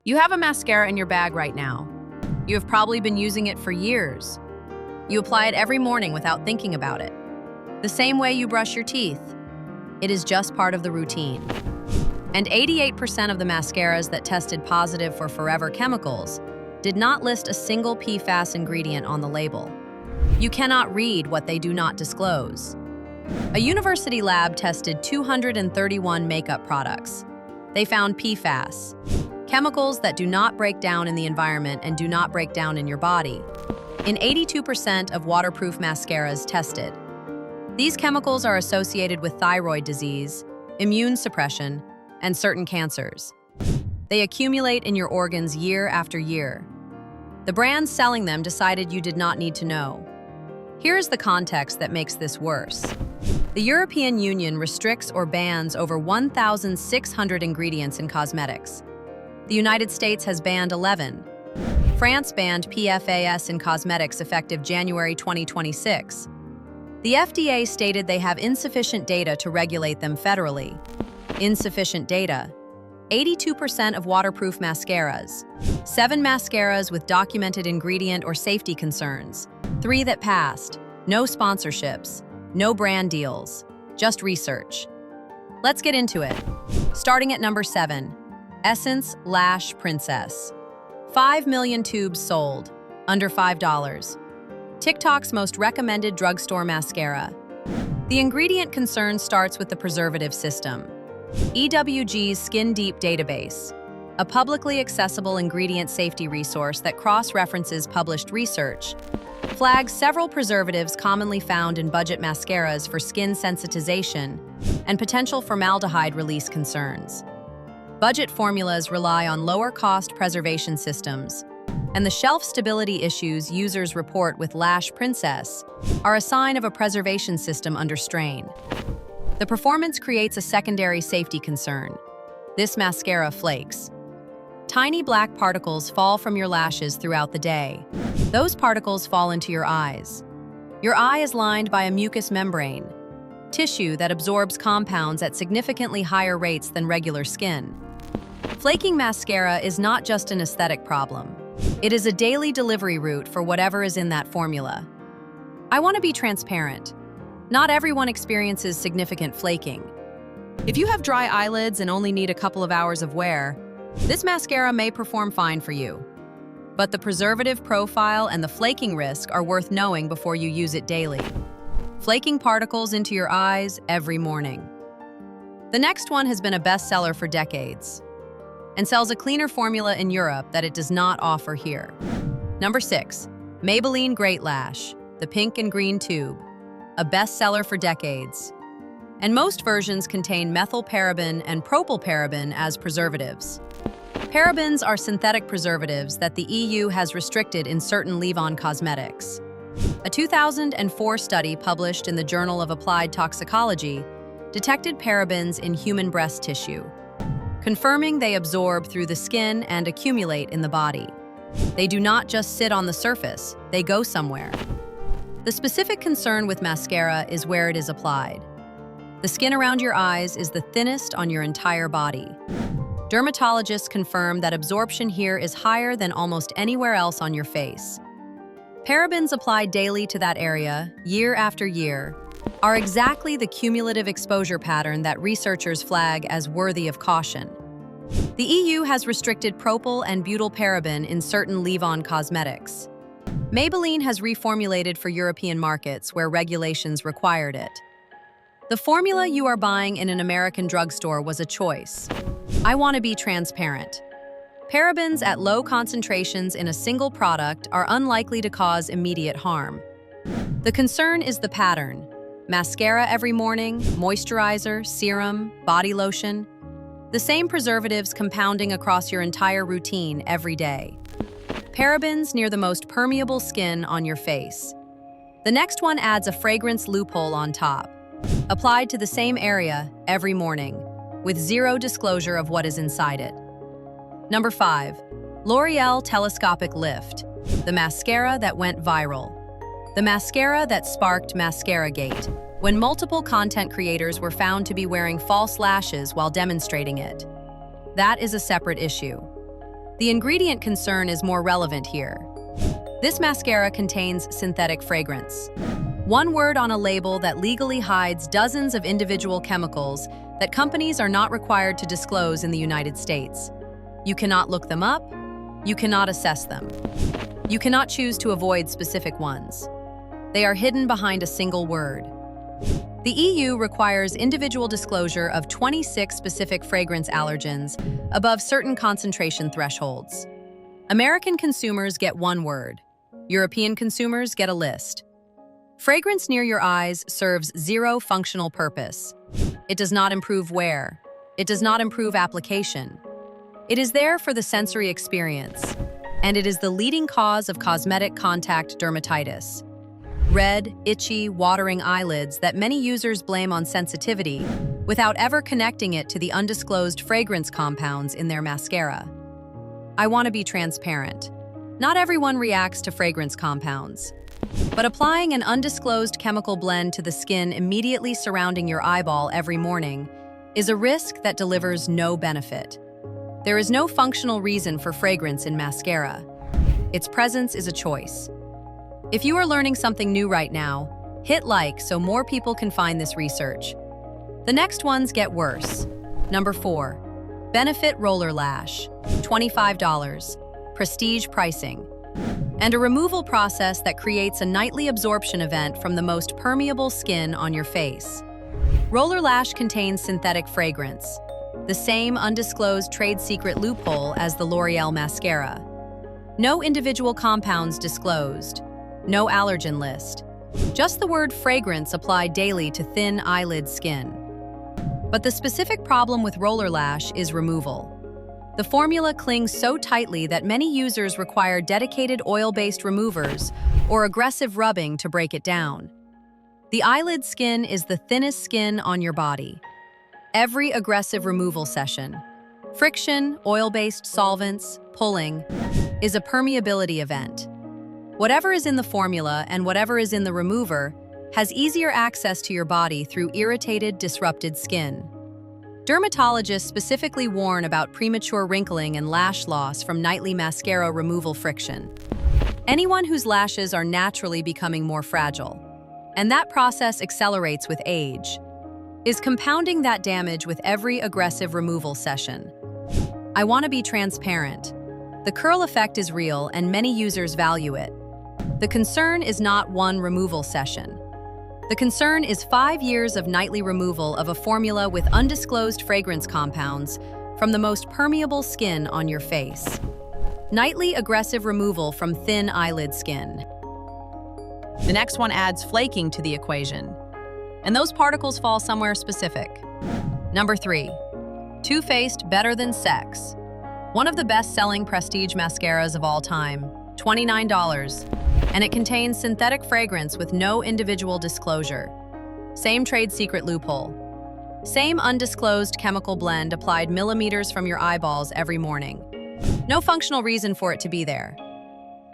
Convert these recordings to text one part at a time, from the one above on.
You have a mascara in your bag right now. You have probably been using it for years. You apply it every morning without thinking about it. The same way you brush your teeth. It is just part of the routine. And 88% of the mascaras that tested positive for forever chemicals did not list a single PFAS ingredient on the label. You cannot read what they do not disclose. A university lab tested 231 makeup products. They found PFAS, chemicals that do not break down in the environment and do not break down in your body, in 82% of waterproof mascaras tested. These chemicals are associated with thyroid disease, immune suppression, and certain cancers. They accumulate in your organs year after year. The brands selling them decided you did not need to know. Here's the context that makes this worse. The European Union restricts or bans over 1,600 ingredients in cosmetics. The United States has banned 11. France banned PFAS in cosmetics effective January 2026. The FDA stated they have insufficient data to regulate them federally. Insufficient data. 82% of waterproof mascaras. 7 mascaras with documented ingredient or safety concerns. 3 that passed. No sponsorships. No brand deals. Just research. Let's get into it. Starting at number 7. Essence Lash Princess. 5 million tubes sold. Under $5. TikTok's most recommended drugstore mascara. The ingredient concern starts with the preservative system. EWG's Skin Deep database, a publicly accessible ingredient safety resource that cross-references published research, flags several preservatives commonly found in budget mascaras for skin sensitization and potential formaldehyde-release concerns. Budget formulas rely on lower-cost preservation systems, and the shelf stability issues users report with Lash Princess are a sign of a preservation system under strain. The performance creates a secondary safety concern. This mascara flakes. Tiny black particles fall from your lashes throughout the day. Those particles fall into your eyes. Your eye is lined by a mucous membrane, tissue that absorbs compounds at significantly higher rates than regular skin. Flaking mascara is not just an aesthetic problem. It is a daily delivery route for whatever is in that formula. I want to be transparent. Not everyone experiences significant flaking. If you have dry eyelids and only need a couple of hours of wear, this mascara may perform fine for you. But the preservative profile and the flaking risk are worth knowing before you use it daily. Flaking particles into your eyes every morning. The next one has been a bestseller for decades and sells a cleaner formula in Europe that it does not offer here. Number 6, Maybelline Great Lash, the pink and green tube, a bestseller for decades. And most versions contain methylparaben and propylparaben as preservatives. Parabens are synthetic preservatives that the EU has restricted in certain leave-on cosmetics. A 2004 study published in the Journal of Applied Toxicology detected parabens in human breast tissue, confirming they absorb through the skin and accumulate in the body. They do not just sit on the surface, they go somewhere. The specific concern with mascara is where it is applied. The skin around your eyes is the thinnest on your entire body. Dermatologists confirm that absorption here is higher than almost anywhere else on your face. Parabens applied daily to that area, year after year, are exactly the cumulative exposure pattern that researchers flag as worthy of caution. The EU has restricted propyl and butylparaben in certain leave-on cosmetics. Maybelline has reformulated for European markets where regulations required it. The formula you are buying in an American drugstore was a choice. I want to be transparent. Parabens at low concentrations in a single product are unlikely to cause immediate harm. The concern is the pattern. Mascara every morning, moisturizer, serum, body lotion. The same preservatives compounding across your entire routine every day. Parabens near the most permeable skin on your face. The next one adds a fragrance loophole on top, applied to the same area every morning, with zero disclosure of what is inside it. Number 5, L'Oreal Telescopic Lift, the mascara that went viral. The mascara that sparked Mascaragate, when multiple content creators were found to be wearing false lashes while demonstrating it. That is a separate issue. The ingredient concern is more relevant here. This mascara contains synthetic fragrance. One word on a label that legally hides dozens of individual chemicals that companies are not required to disclose in the United States. You cannot look them up. You cannot assess them. You cannot choose to avoid specific ones. They are hidden behind a single word. The EU requires individual disclosure of 26 specific fragrance allergens above certain concentration thresholds. American consumers get one word. European consumers get a list. Fragrance near your eyes serves zero functional purpose. It does not improve wear. It does not improve application. It is there for the sensory experience, and it is the leading cause of cosmetic contact dermatitis. Red, itchy, watering eyelids that many users blame on sensitivity without ever connecting it to the undisclosed fragrance compounds in their mascara. I want to be transparent. Not everyone reacts to fragrance compounds, but applying an undisclosed chemical blend to the skin immediately surrounding your eyeball every morning is a risk that delivers no benefit. There is no functional reason for fragrance in mascara. Its presence is a choice. If you are learning something new right now, hit like so more people can find this research. The next ones get worse. Number 4. Benefit Roller Lash, $25, prestige pricing, and a removal process that creates a nightly absorption event from the most permeable skin on your face. Roller Lash contains synthetic fragrance, the same undisclosed trade secret loophole as the L'Oreal mascara. No individual compounds disclosed. No allergen list. Just the word fragrance applied daily to thin eyelid skin. But the specific problem with Roller Lash is removal. The formula clings so tightly that many users require dedicated oil-based removers or aggressive rubbing to break it down. The eyelid skin is the thinnest skin on your body. Every aggressive removal session, friction, oil-based solvents, pulling, is a permeability event. Whatever is in the formula and whatever is in the remover has easier access to your body through irritated, disrupted skin. Dermatologists specifically warn about premature wrinkling and lash loss from nightly mascara removal friction. Anyone whose lashes are naturally becoming more fragile, and that process accelerates with age, is compounding that damage with every aggressive removal session. I want to be transparent. The curl effect is real and many users value it. The concern is not one removal session. The concern is 5 years of nightly removal of a formula with undisclosed fragrance compounds from the most permeable skin on your face. Nightly aggressive removal from thin eyelid skin. The next one adds flaking to the equation, and those particles fall somewhere specific. Number 3. Too Faced Better Than Sex. One of the best-selling prestige mascaras of all time, $29. And it contains synthetic fragrance with no individual disclosure. Same trade secret loophole. Same undisclosed chemical blend applied millimeters from your eyeballs every morning. No functional reason for it to be there.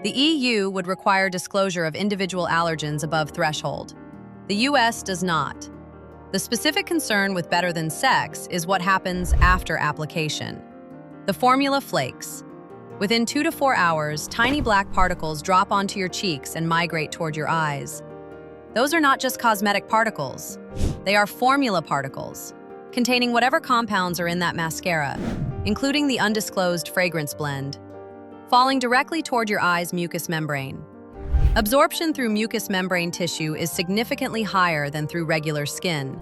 The EU would require disclosure of individual allergens above threshold. The US does not. The specific concern with Better Than Sex is what happens after application. The formula flakes. Within 2 to 4 hours, tiny black particles drop onto your cheeks and migrate toward your eyes. Those are not just cosmetic particles. They are formula particles, containing whatever compounds are in that mascara, including the undisclosed fragrance blend, falling directly toward your eye's mucous membrane. Absorption through mucous membrane tissue is significantly higher than through regular skin.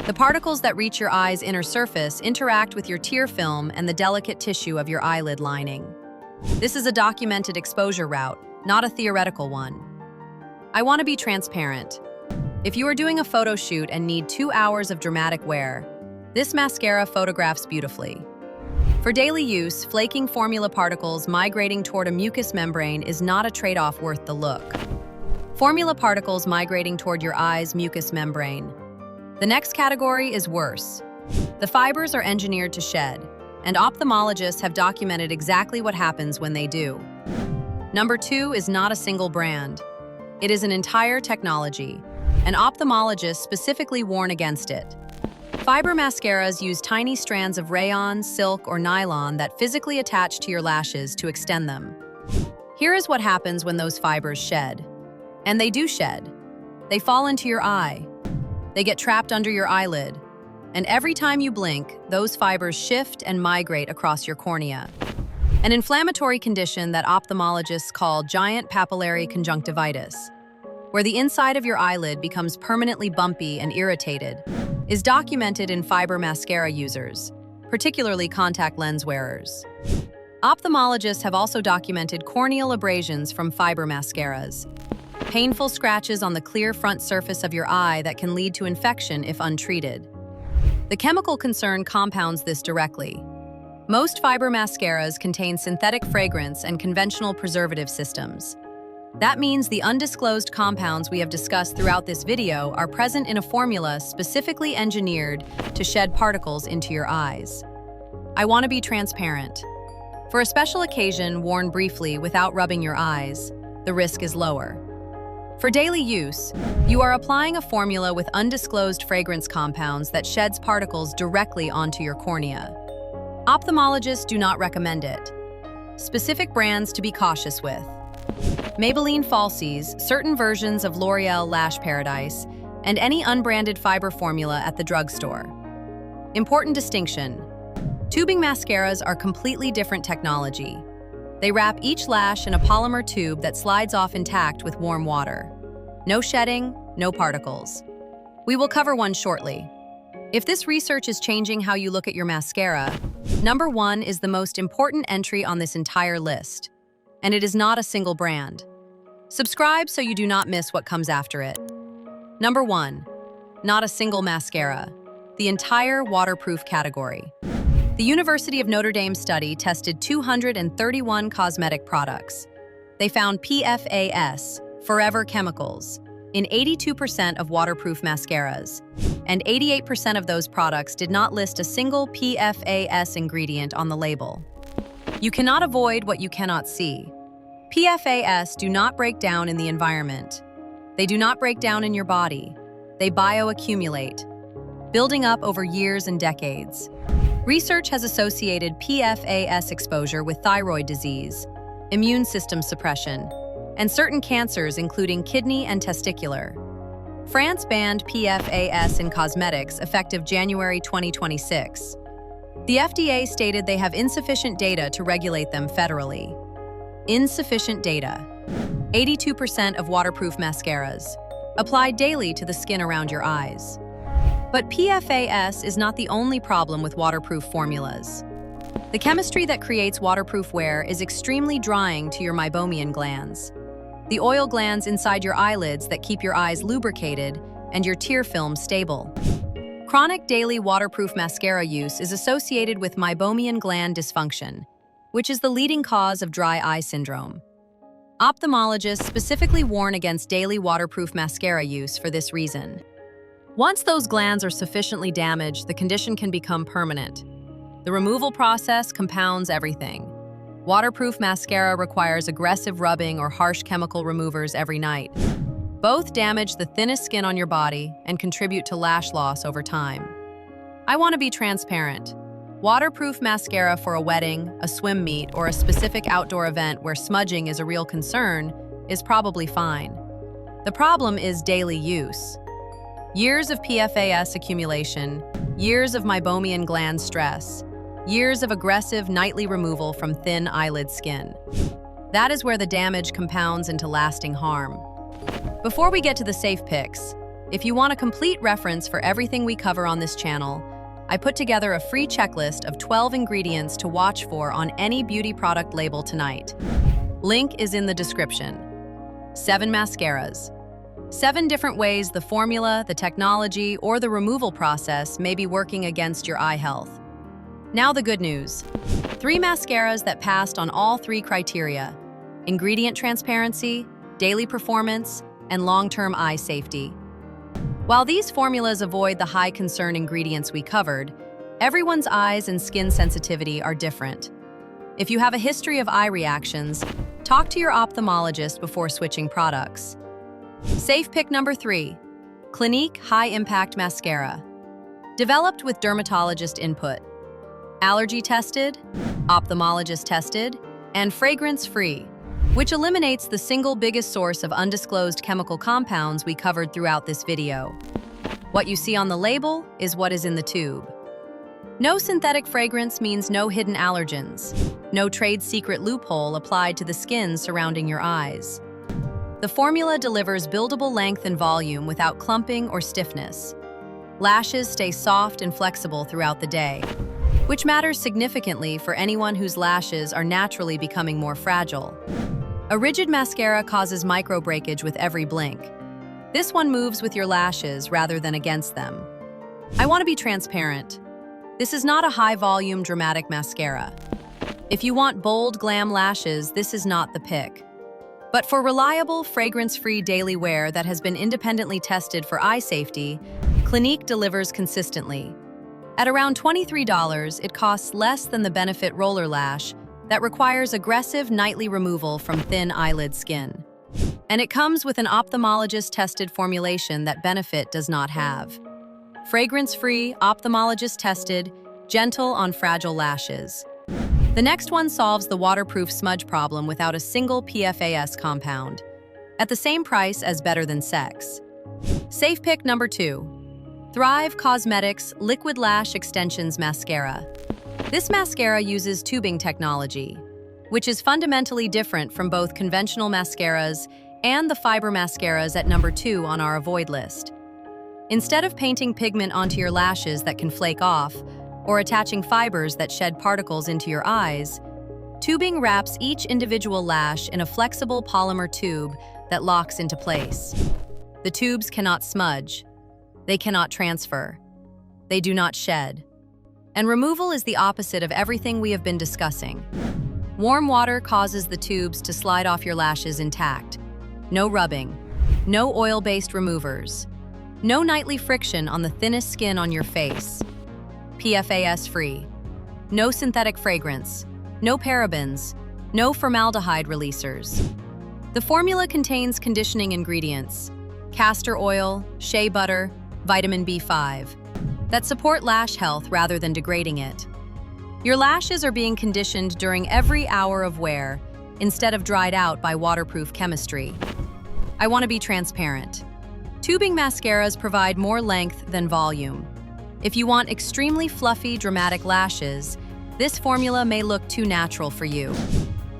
The particles that reach your eye's inner surface interact with your tear film and the delicate tissue of your eyelid lining. This is a documented exposure route, not a theoretical one. I want to be transparent. If you are doing a photo shoot and need 2 hours of dramatic wear, this mascara photographs beautifully. For daily use, flaking formula particles migrating toward a mucous membrane is not a trade-off worth the look. Formula particles migrating toward your eye's mucous membrane. The next category is worse. The fibers are engineered to shed, and ophthalmologists have documented exactly what happens when they do. Number 2 is not a single brand. It is an entire technology, and ophthalmologists specifically warn against it. Fiber mascaras use tiny strands of rayon, silk, or nylon that physically attach to your lashes to extend them. Here is what happens when those fibers shed. And they do shed. They fall into your eye. They get trapped under your eyelid. And every time you blink, those fibers shift and migrate across your cornea. An inflammatory condition that ophthalmologists call giant papillary conjunctivitis, where the inside of your eyelid becomes permanently bumpy and irritated, is documented in fiber mascara users, particularly contact lens wearers. Ophthalmologists have also documented corneal abrasions from fiber mascaras, painful scratches on the clear front surface of your eye that can lead to infection if untreated. The chemical concern compounds this directly. Most fiber mascaras contain synthetic fragrance and conventional preservative systems. That means the undisclosed compounds we have discussed throughout this video are present in a formula specifically engineered to shed particles into your eyes. I want to be transparent. For a special occasion worn briefly without rubbing your eyes, the risk is lower. For daily use, you are applying a formula with undisclosed fragrance compounds that sheds particles directly onto your cornea. Ophthalmologists do not recommend it. Specific brands to be cautious with: Maybelline Falsies, certain versions of L'Oreal Lash Paradise, and any unbranded fiber formula at the drugstore. Important distinction: tubing mascaras are completely different technology. They wrap each lash in a polymer tube that slides off intact with warm water. No shedding, no particles. We will cover one shortly. If this research is changing how you look at your mascara, number 1 is the most important entry on this entire list. And it is not a single brand. Subscribe so you do not miss what comes after it. Number 1, not a single mascara, the entire waterproof category. The University of Notre Dame study tested 231 cosmetic products. They found PFAS, forever chemicals, in 82% of waterproof mascaras, and 88% of those products did not list a single PFAS ingredient on the label. You cannot avoid what you cannot see. PFAS do not break down in the environment. They do not break down in your body. They bioaccumulate, building up over years and decades. Research has associated PFAS exposure with thyroid disease, immune system suppression, and certain cancers including kidney and testicular. France banned PFAS in cosmetics effective January 2026. The FDA stated they have insufficient data to regulate them federally. Insufficient data. 82% of waterproof mascaras. Applied daily to the skin around your eyes. But PFAS is not the only problem with waterproof formulas. The chemistry that creates waterproof wear is extremely drying to your meibomian glands, the oil glands inside your eyelids that keep your eyes lubricated and your tear film stable. Chronic daily waterproof mascara use is associated with meibomian gland dysfunction, which is the leading cause of dry eye syndrome. Ophthalmologists specifically warn against daily waterproof mascara use for this reason. Once those glands are sufficiently damaged, the condition can become permanent. The removal process compounds everything. Waterproof mascara requires aggressive rubbing or harsh chemical removers every night. Both damage the thinnest skin on your body and contribute to lash loss over time. I want to be transparent. Waterproof mascara for a wedding, a swim meet, or a specific outdoor event where smudging is a real concern is probably fine. The problem is daily use. Years of PFAS accumulation, years of meibomian gland stress, years of aggressive nightly removal from thin eyelid skin. That is where the damage compounds into lasting harm. Before we get to the safe picks, if you want a complete reference for everything we cover on this channel, I put together a free checklist of 12 ingredients to watch for on any beauty product label tonight. Link is in the description. 7 mascaras. 7 different ways the formula, the technology, or the removal process may be working against your eye health. Now the good news. 3 mascaras that passed on all 3 criteria: ingredient transparency, daily performance, and long-term eye safety. While these formulas avoid the high concern ingredients we covered, everyone's eyes and skin sensitivity are different. If you have a history of eye reactions, talk to your ophthalmologist before switching products. Safe pick number 3, Clinique High Impact Mascara. Developed with dermatologist input. Allergy tested, ophthalmologist tested, and fragrance-free, which eliminates the single biggest source of undisclosed chemical compounds we covered throughout this video. What you see on the label is what is in the tube. No synthetic fragrance means no hidden allergens. No trade secret loophole applied to the skin surrounding your eyes. The formula delivers buildable length and volume without clumping or stiffness. Lashes stay soft and flexible throughout the day, which matters significantly for anyone whose lashes are naturally becoming more fragile. A rigid mascara causes micro-breakage with every blink. This one moves with your lashes rather than against them. I want to be transparent. This is not a high-volume, dramatic mascara. If you want bold, glam lashes, this is not the pick. But for reliable, fragrance-free daily wear that has been independently tested for eye safety, Clinique delivers consistently. At around $23, it costs less than the Benefit Roller Lash that requires aggressive nightly removal from thin eyelid skin. And it comes with an ophthalmologist-tested formulation that Benefit does not have. Fragrance-free, ophthalmologist-tested, gentle on fragile lashes. The next one solves the waterproof smudge problem without a single PFAS compound, at the same price as Better Than Sex. Safe pick number 2. Thrive Cosmetics Liquid Lash Extensions Mascara. This mascara uses tubing technology, which is fundamentally different from both conventional mascaras and the fiber mascaras at number 2 on our avoid list. Instead of painting pigment onto your lashes that can flake off, or attaching fibers that shed particles into your eyes, tubing wraps each individual lash in a flexible polymer tube that locks into place. The tubes cannot smudge. They cannot transfer. They do not shed. And removal is the opposite of everything we have been discussing. Warm water causes the tubes to slide off your lashes intact. No rubbing. No oil-based removers. No nightly friction on the thinnest skin on your face. PFAS-free. No synthetic fragrance. No parabens. No formaldehyde releasers. The formula contains conditioning ingredients, castor oil, shea butter, vitamin B5, that support lash health rather than degrading it. Your lashes are being conditioned during every hour of wear instead of dried out by waterproof chemistry. I want to be transparent. Tubing mascaras provide more length than volume. If you want extremely fluffy, dramatic lashes, this formula may look too natural for you.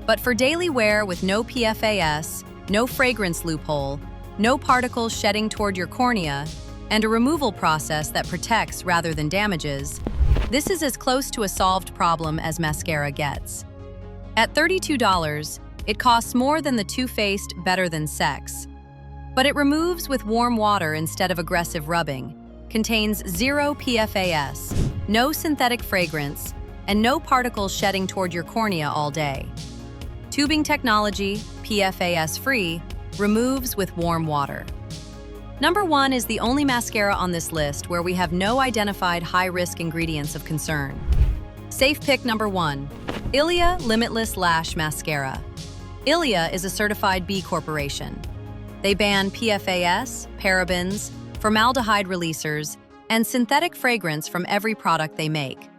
But for daily wear with no PFAS, no fragrance loophole, no particles shedding toward your cornea, and a removal process that protects rather than damages, this is as close to a solved problem as mascara gets. At $32, it costs more than the Too Faced Better Than Sex. But it removes with warm water instead of aggressive rubbing, contains zero PFAS, no synthetic fragrance, and no particles shedding toward your cornea all day. Tubing technology, PFAS-free, removes with warm water. Number 1 is the only mascara on this list where we have no identified high-risk ingredients of concern. Safe pick number 1, Ilia Limitless Lash Mascara. Ilia is a certified B Corporation. They ban PFAS, parabens, formaldehyde releasers, and synthetic fragrance from every product they make.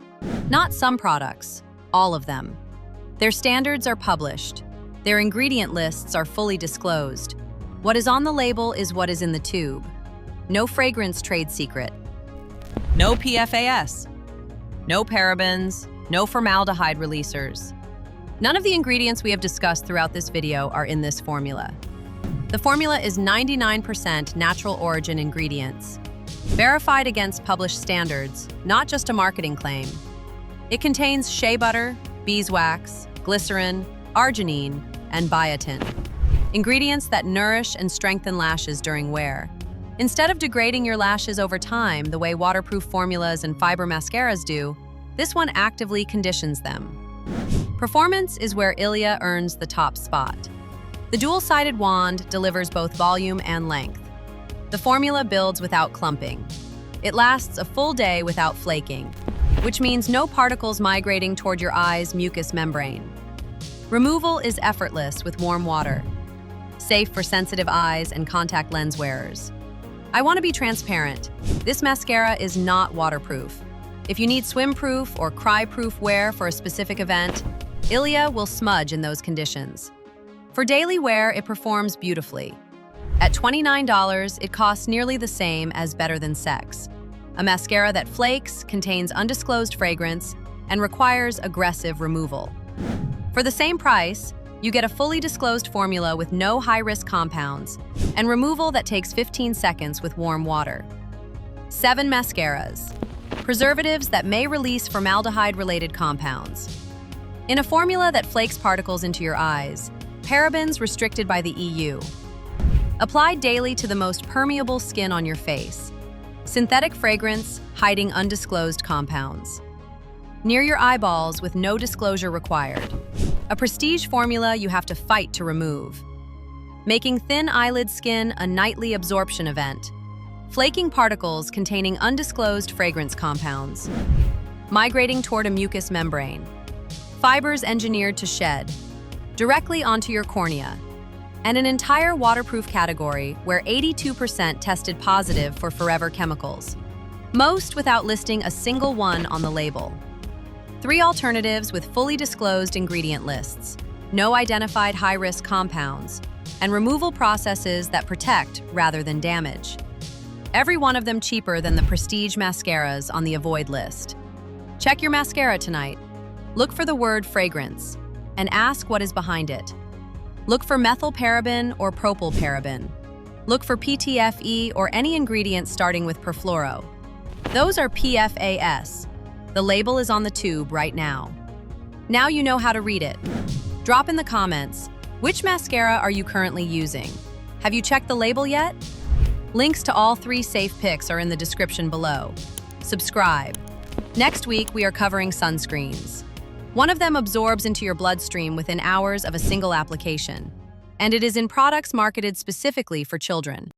Not some products, all of them. Their standards are published. Their ingredient lists are fully disclosed. What is on the label is what is in the tube. No fragrance trade secret. No PFAS. No parabens. No formaldehyde releasers. None of the ingredients we have discussed throughout this video are in this formula. The formula is 99% natural origin ingredients, verified against published standards, not just a marketing claim. It contains shea butter, beeswax, glycerin, arginine, and biotin, ingredients that nourish and strengthen lashes during wear. Instead of degrading your lashes over time the way waterproof formulas and fiber mascaras do, this one actively conditions them. Performance is where Ilia earns the top spot. The dual-sided wand delivers both volume and length. The formula builds without clumping. It lasts a full day without flaking, which means no particles migrating toward your eye's mucous membrane. Removal is effortless with warm water, safe for sensitive eyes and contact lens wearers. I want to be transparent. This mascara is not waterproof. If you need swim-proof or cry-proof wear for a specific event, Ilia will smudge in those conditions. For daily wear, it performs beautifully. At $29, it costs nearly the same as Better Than Sex, a mascara that flakes, contains undisclosed fragrance, and requires aggressive removal. For the same price, you get a fully disclosed formula with no high-risk compounds and removal that takes 15 seconds with warm water. 7 mascaras. Preservatives that may release formaldehyde-related compounds. In a formula that flakes particles into your eyes, parabens restricted by the EU. Applied daily to the most permeable skin on your face. Synthetic fragrance hiding undisclosed compounds. Near your eyeballs with no disclosure required. A prestige formula you have to fight to remove. Making thin eyelid skin a nightly absorption event. Flaking particles containing undisclosed fragrance compounds. Migrating toward a mucous membrane. Fibers engineered to shed directly onto your cornea. And an entire waterproof category where 82% tested positive for forever chemicals. Most without listing a single one on the label. 3 alternatives with fully disclosed ingredient lists, no identified high-risk compounds, and removal processes that protect rather than damage. Every one of them cheaper than the prestige mascaras on the avoid list. Check your mascara tonight. Look for the word fragrance and ask what is behind it. Look for methylparaben or propylparaben. Look for PTFE or any ingredient starting with perfluoro. Those are PFAS. The label is on the tube right now. Now you know how to read it. Drop in the comments, which mascara are you currently using? Have you checked the label yet? Links to all 3 safe picks are in the description below. Subscribe. Next week, we are covering sunscreens. One of them absorbs into your bloodstream within hours of a single application, and it is in products marketed specifically for children.